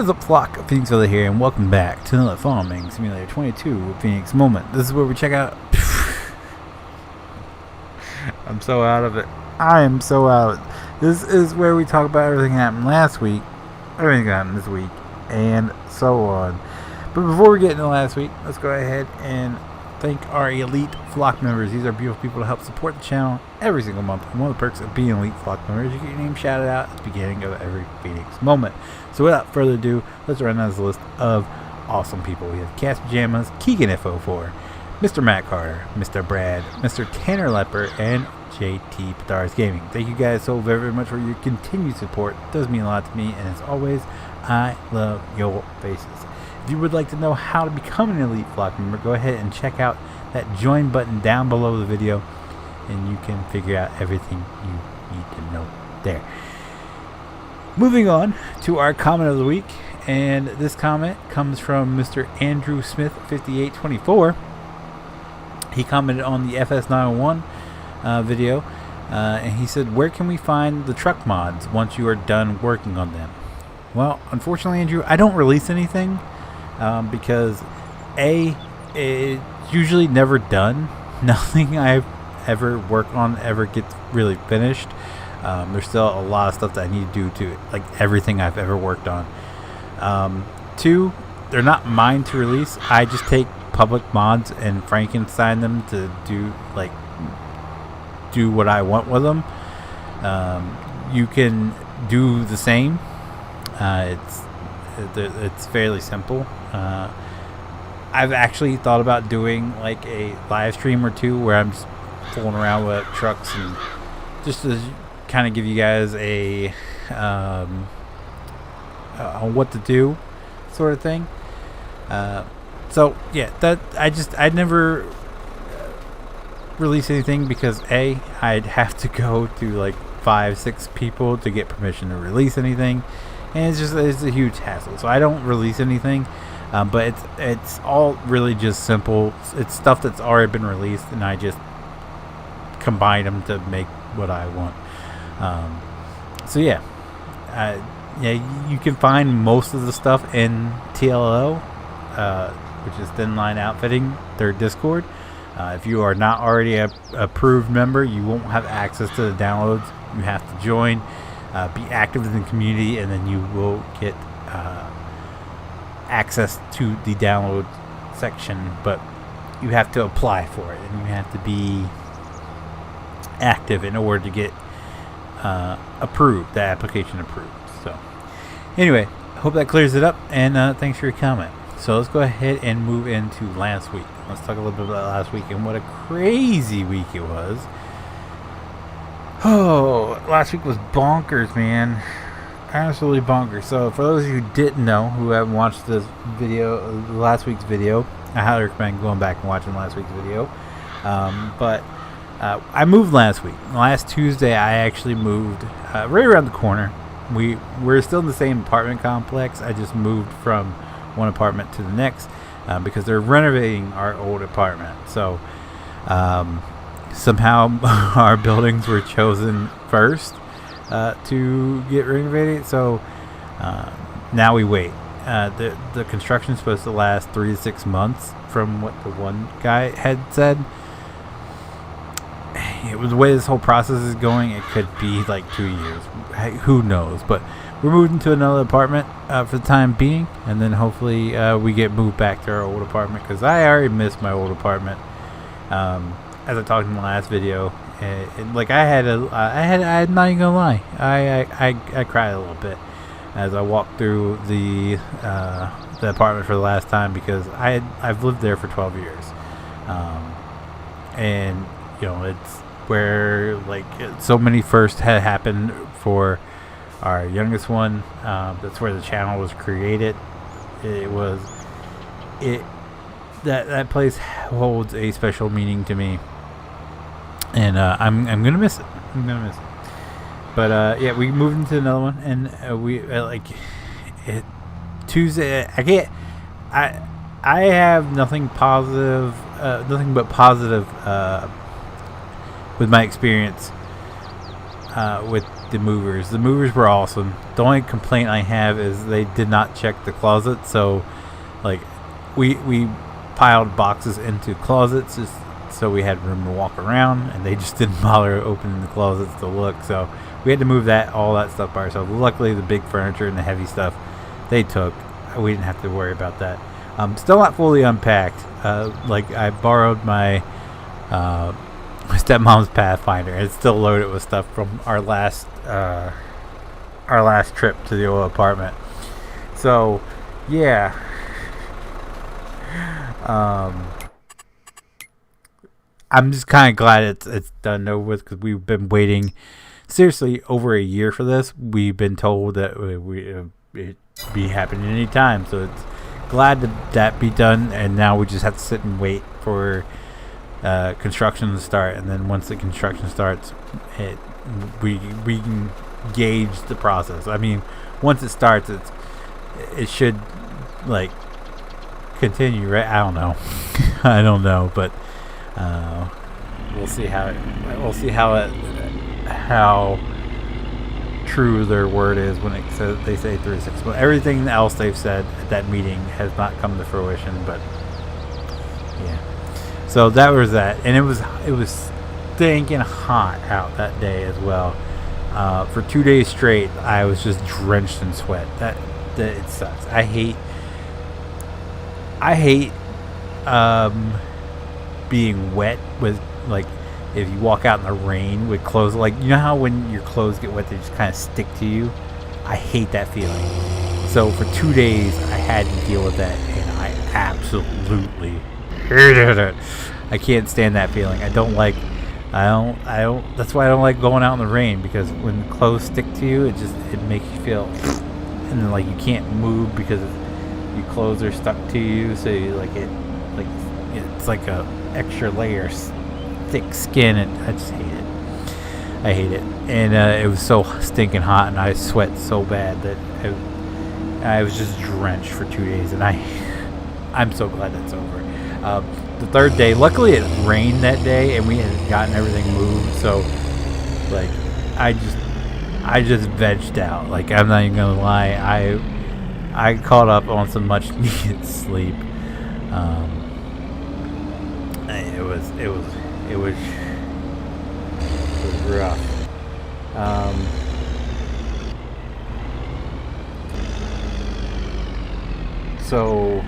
What is up, flock? Feenix here, and welcome back to another Farming Simulator 22 with Feenix Moment. This is where we check out... I'm so out of it. I am so out. This is where we talk about everything that happened last week, everything that happened this week, and so on. But before we get into last week, let's go ahead and thank our elite flock members. These are beautiful people to help support the channel every single month. And one of the perks of being elite flock members, you get your name shouted out at the beginning of every Feenix Moment. So without further ado, let's run down this list of awesome people. We have Cast Pajamas, Keegan F04, Mr. Matt Carter, Mr. Brad, Mr. Tanner Lepper, and JT Padaris Gaming. Thank you guys so very, very much for your continued support. It does mean a lot to me, and as always, I love your faces. If you would like to know how to become an elite flock member, go ahead and check out that join button down below the video, and you can figure out everything you need to know there. Moving on to our comment of the week, and this comment comes from Mr. Andrew Smith 5824. He commented on the FS901 video, and he said, "Where can we find the truck mods once you are done working on them?" Well, unfortunately, Andrew, I don't release anything. Because it's usually never done. Nothing I've ever worked on ever gets really finished. There's still a lot of stuff that I need to do to like everything I've ever worked on. Two, they're not mine to release. I just take public mods and Frankenstein them to do what I want with them. You can do the same. It's fairly simple. I've actually thought about doing like a live stream or two where I'm just fooling around with trucks and just to kind of give you guys a what to do sort of thing. So yeah, that I'd never release anything because I'd have to go to like 5-6 people to get permission to release anything. And it's a huge hassle, so I don't release anything. But it's all really just simple. It's stuff that's already been released, and I just combine them to make what I want. So yeah, you can find most of the stuff in TLO, which is Thin Line Outfitting, their Discord. If you are not already a approved member, you won't have access to the downloads. You have to join. Be active in the community, and then you will get access to the download section, but you have to apply for it, and you have to be active in order to get approved, the application approved. So anyway, hope that clears it up, and thanks for your comment. So let's go ahead and move into last week. Let's talk a little bit about last week and what a crazy week it was. Oh, last week was bonkers, man. Absolutely bonkers. So for those of you who didn't know, who haven't watched this video, last week's video, I highly recommend going back and watching last week's video. But I moved last week. Last Tuesday, I actually moved right around the corner. We're still in the same apartment complex. I just moved from one apartment to the next because they're renovating our old apartment. So somehow our buildings were chosen first to get renovated, so now we wait. The construction is supposed to last 3 to 6 months from what the one guy had said. The way this whole process is going, it could be like 2 years. Who knows? But we're moving to another apartment for the time being, and then hopefully we get moved back to our old apartment, because I already miss my old apartment. As I talked in the last video, like I'm not even gonna lie, I cried a little bit as I walked through the apartment for the last time, because I've lived there for 12 years, and you know, it's where like so many firsts had happened for our youngest one. That's where the channel was created. That place holds a special meaning to me. And I'm gonna miss it. But yeah, we moved into another one, and we Tuesday. I have nothing positive, nothing but positive with my experience with the movers. The movers were awesome. The only complaint I have is they did not check the closet. So, like, we piled boxes into closets just so we had room to walk around, and they just didn't bother opening the closets to look. So we had to move all that stuff by ourselves. Luckily, the big furniture and the heavy stuff they took. We didn't have to worry about that. Still not fully unpacked. Like, I borrowed my stepmom's Pathfinder. It's still loaded with stuff from our last trip to the old apartment. So, yeah. I'm just kind of glad it's done over with, because we've been waiting seriously over a year for this. We've been told that it'd be happening any time, so it's glad that be done, and now we just have to sit and wait for construction to start. And then once the construction starts, we can gauge the process. I mean, once it starts, it should, like, continue, right? I don't know. I don't know, but we'll see how true their word is when it says they say 3 to 6 months. Everything else they've said at that meeting has not come to fruition, but yeah. So that was that, and it was stinking hot out that day as well. For 2 days straight, I was just drenched in sweat. That it sucks. I hate being wet with, like, if you walk out in the rain with clothes, like, you know how when your clothes get wet they just kind of stick to you? I hate that feeling. So for 2 days I had to deal with that, and I absolutely hated it. I can't stand that feeling. I don't that's why I don't like going out in the rain, because when clothes stick to you, it makes you feel, and then, like, you can't move because your clothes are stuck to you, so it's like a extra layer thick skin, and I just hate it. I hate it. And it was so stinking hot, and I sweat so bad that I was just drenched for 2 days, and I'm so glad that's over. The third day, luckily it rained that day, and we had gotten everything moved, so, like, I just vegged out. Like, I'm not even gonna lie, I caught up on some much needed sleep. It was rough. So,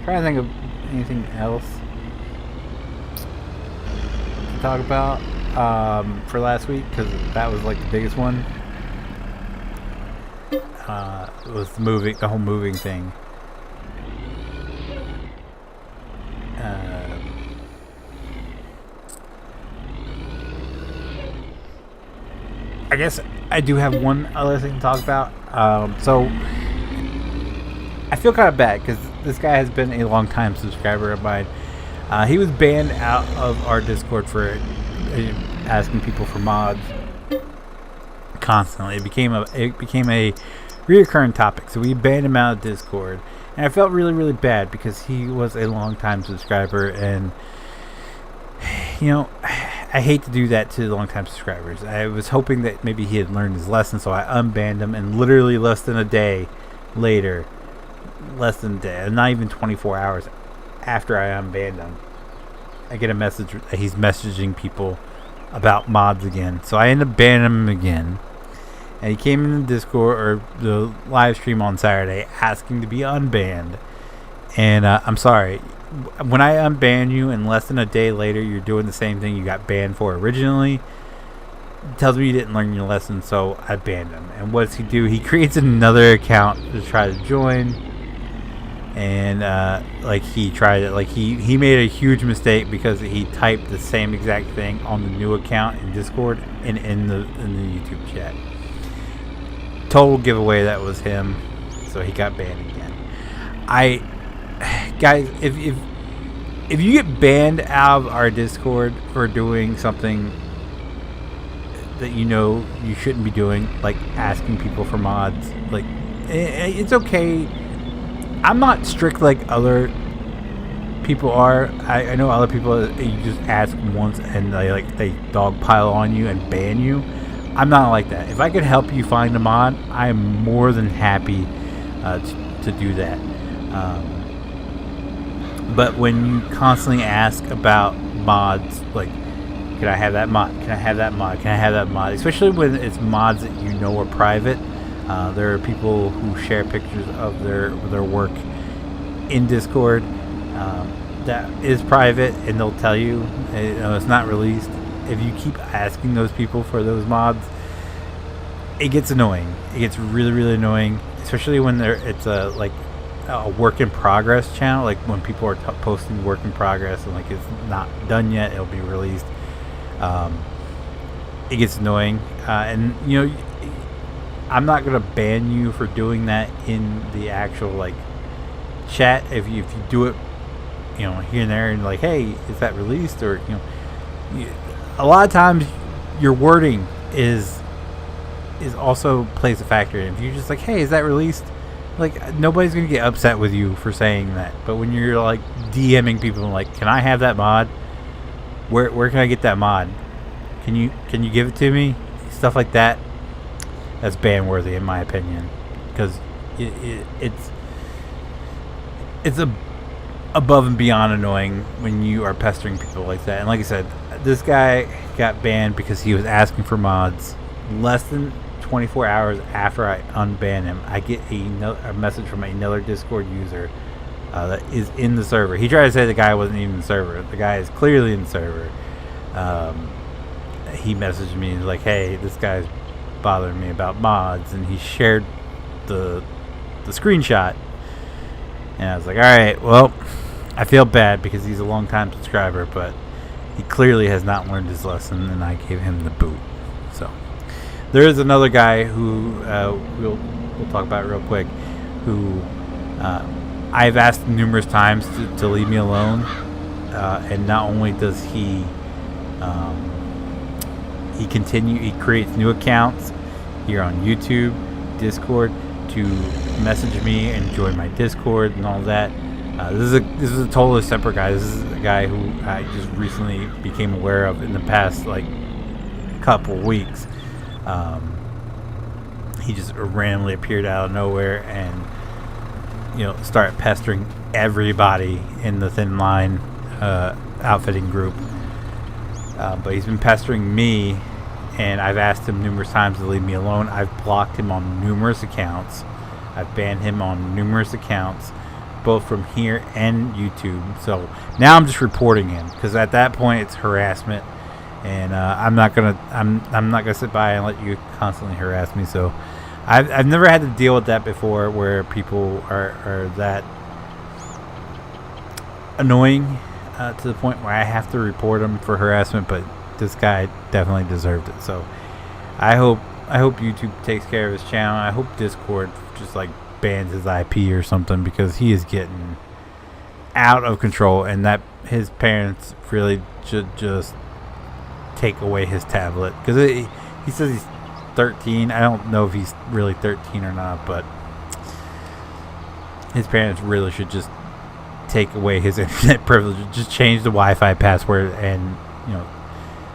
trying to think of anything else to talk about for last week, because that was, like, the biggest one. It was the whole moving thing. I guess I do have one other thing to talk about. So I feel kind of bad, because this guy has been a long time subscriber of mine. He was banned out of our Discord for asking people for mods constantly. It became a reoccurring topic, so we banned him out of Discord, and I felt really, really bad, because he was a long time subscriber, and, you know, I hate to do that to long time subscribers. I was hoping that maybe he had learned his lesson, so I unbanned him, and literally less than a day later, not even 24 hours after I unbanned him, I get a message that he's messaging people about mods again. So I ended up banning him again, and he came in the Discord or the live stream on Saturday asking to be unbanned. And I'm sorry, when I unban you and less than a day later you're doing the same thing you got banned for originally, it tells me you didn't learn your lesson, so I banned him. And what does he do? He creates another account to try to join, and he made a huge mistake, because he typed the same exact thing on the new account in Discord and in the YouTube chat. Total giveaway that was him, so he got banned again. Guys, if you get banned out of our Discord for doing something that you know you shouldn't be doing, like asking people for mods, it's okay. I'm not strict like other people are. I know other people, you just ask once and they dogpile on you and ban you. I'm not like that. If I could help you find a mod, I am more than happy to do that. But when you constantly ask about mods, like, can I have that mod? Can I have that mod? Can I have that mod? Especially when it's mods that you know are private. There are people who share pictures of their work in Discord that is private, and they'll tell you, it's not released. If you keep asking those people for those mods, it gets annoying. It gets really, really annoying, especially when it's a work in progress channel. Like when people are posting work in progress and like it's not done yet, it'll be released. It gets annoying, and I'm not gonna ban you for doing that in the actual like chat. If you do it, here and there, and like, hey, is that released? Or a lot of times your wording is also plays a factor. If you're just like, hey, is that released? Like, nobody's gonna get upset with you for saying that. But when you're like DMing people like, can I have that mod? Where can I get that mod? Can you give it to me? Stuff like that. That's ban worthy in my opinion, because it's above and beyond annoying when you are pestering people like that. And like I said, this guy got banned because he was asking for mods. Less than 24 hours after I unban him, I get a message from another Discord user that is in the server. He tried to say the guy wasn't even in the server. The guy is clearly in the server. He messaged me and was like, hey, this guy's bothering me about mods, and he shared the screenshot. And I was like, alright, well, I feel bad because he's a long time subscriber, but he clearly has not learned his lesson, and I gave him the boot. So there is another guy who we'll talk about real quick, who I've asked numerous times to leave me alone, and not only does he creates new accounts here on YouTube, Discord, to message me and join my Discord and all that. This is a totally separate guy. This is a guy who I just recently became aware of in the past like couple weeks. He just randomly appeared out of nowhere and started pestering everybody in the Thin Line outfitting group. But he's been pestering me, and I've asked him numerous times to leave me alone. I've blocked him on numerous accounts. I've banned him on numerous accounts, both from here and YouTube. So now I'm just reporting him, because at that point it's harassment, and I'm not gonna sit by and let you constantly harass me. So I've never had to deal with that before, where people are that annoying to the point where I have to report him for harassment. But this guy definitely deserved it. So I hope YouTube takes care of his channel. I hope Discord just like bans his IP or something, because he is getting out of control, and that his parents really should just take away his tablet, because he says he's 13. I don't know if he's really 13 or not, but his parents really should just take away his internet privilege. Just change the Wi-Fi password, and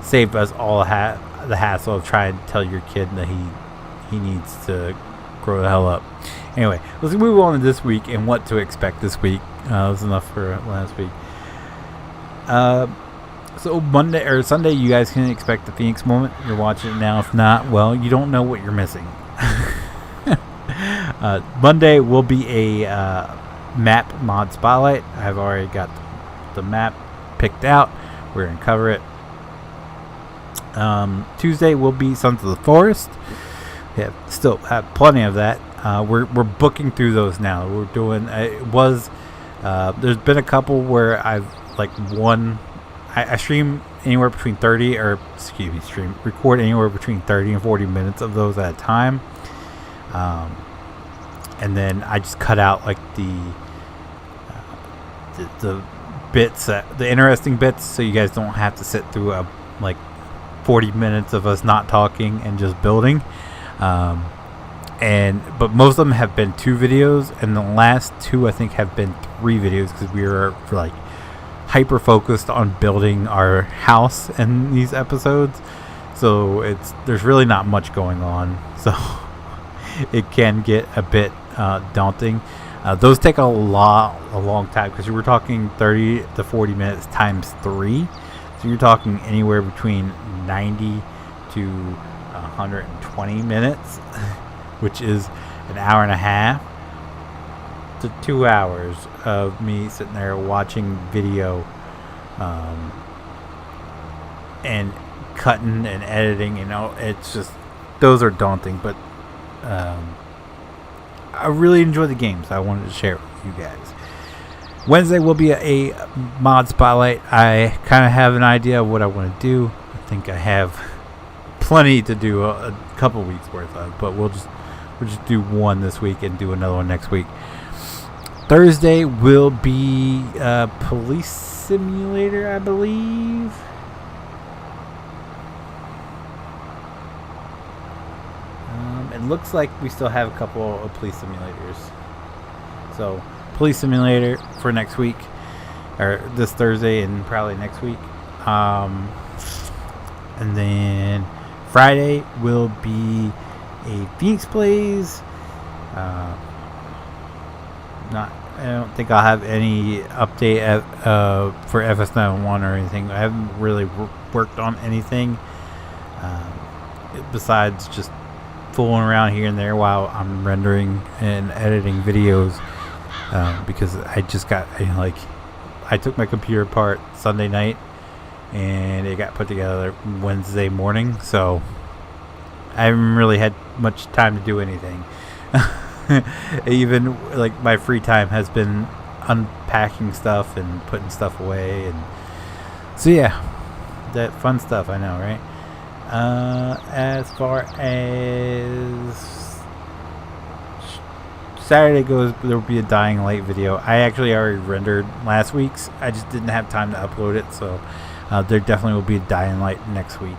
save us all the hassle of trying to tell your kid that he needs to grow the hell up. Anyway, let's move on to this week and what to expect this week. That was enough for last week. So Monday or Sunday, you guys can expect the Feenix moment. You're watching it now. If not, well, you don't know what you're missing. Monday will be a map mod spotlight. I've already got the map picked out. We're going to cover it. Tuesday will be Sons of the Forest. Yeah, still have plenty of that. We're booking through those now. We're doing there's been a couple where I've like I stream anywhere between record anywhere between 30 and 40 minutes of those at a time, and then I just cut out like the bits, the interesting bits, so you guys don't have to sit through like 40 minutes of us not talking and just building. But most of them have been 2 videos, and the last 2 I think have been 3 videos, because we were like hyper focused on building our house in these episodes, so there's really not much going on, so it can get a bit daunting. Those take a long time, because we're talking 30 to 40 minutes times 3, so you're talking anywhere between 90 to 120 minutes, which is an hour and a half to 2 hours of me sitting there watching video and cutting and editing. It's just, those are daunting, but I really enjoy the games. I wanted to share it with you guys. Wednesday will be a mod spotlight. I kind of have an idea of what I want to do. I think I have plenty to do, a couple weeks worth of, but we'll just do one this week and do another one next week. Thursday will be Police Simulator, I believe. It looks like we still have a couple of police simulators. So, Police Simulator for next week, or this Thursday and probably next week. And then Friday will be a Feenix Plays. I don't think I'll have any update for FS91 or anything. I haven't really worked on anything besides just fooling around here and there while I'm rendering and editing videos, because I just got I took my computer apart Sunday night and it got put together Wednesday morning, so I haven't really had much time to do anything. Even my free time has been unpacking stuff and putting stuff away, and so yeah, that fun stuff, I know, right? As far as Saturday goes, there will be a Dying Light video. I actually already rendered last week's. I just didn't have time to upload it, so there definitely will be a Dying Light next week.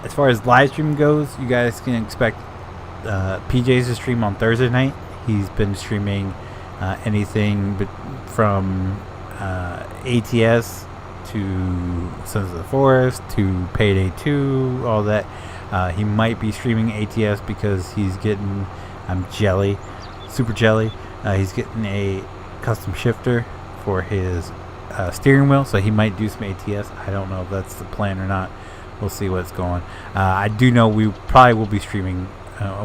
As far as Livestream goes, you guys can expect PJs to stream on Thursday night. He's been streaming anything from ATS to Sons of the Forest to Payday 2, all that. He might be streaming ATS because he's getting, I'm super jelly. He's getting a custom shifter for his steering wheel, so he might do some ATS. I don't know if that's the plan or not. We'll see what's going. I do know we probably will be streaming.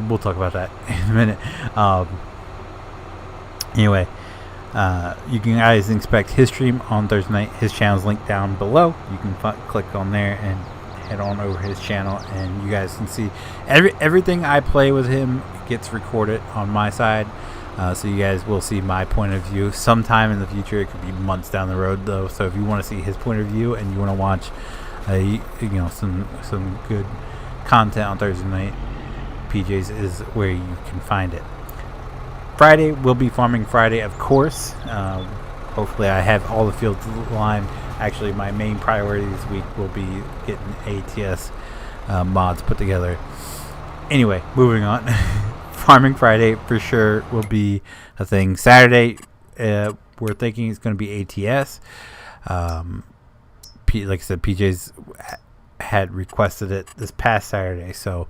We'll talk about that in a minute. Anyway, you can guys expect his stream on Thursday night. His channel's linked down below. You can click on there and head on over his channel, and you guys can see everything I play with him gets recorded on my side, so you guys will see my point of view sometime in the future. It could be months down the road though, so if you want to see his point of view and you want to watch some good content on Thursday night, PJs is where you can find it. Friday will be Farming Friday, of course. Hopefully I have all the fields aligned. Actually, my main priority this week will be getting ATS mods put together. Anyway, moving on. Farming Friday for sure will be a thing. Saturday, we're thinking it's going to be ATS. Like I said, PJs had requested it this past Saturday, so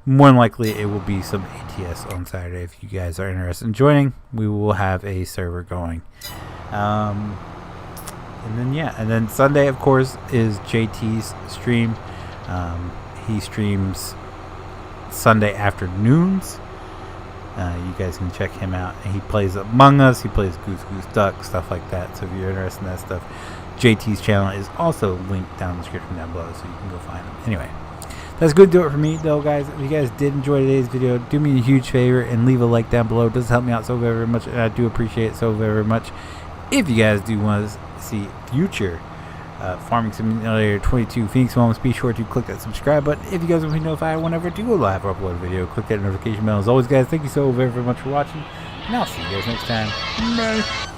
more than likely it will be some ATS on Saturday. If you guys are interested in joining, we will have a server going. And then Sunday, of course, is JT's stream. He streams Sunday afternoons. You guys can check him out. He plays Among Us, he plays Goose Goose Duck, stuff like that. So if you're interested in that stuff, JT's channel is also linked down in the description down below, so you can go find him. Anyway, that's good to do it for me, though, guys. If you guys did enjoy today's video, do me a huge favor and leave a like down below. It does help me out so very, very much, and I do appreciate it so very, very much. If you guys do want to see future Farming Simulator 22 Feenix moments, be sure to click that subscribe button. If you guys want to be notified whenever I do a live upload video, click that notification bell. As always, guys, thank you so very, very much for watching, and I'll see you guys next time. Bye.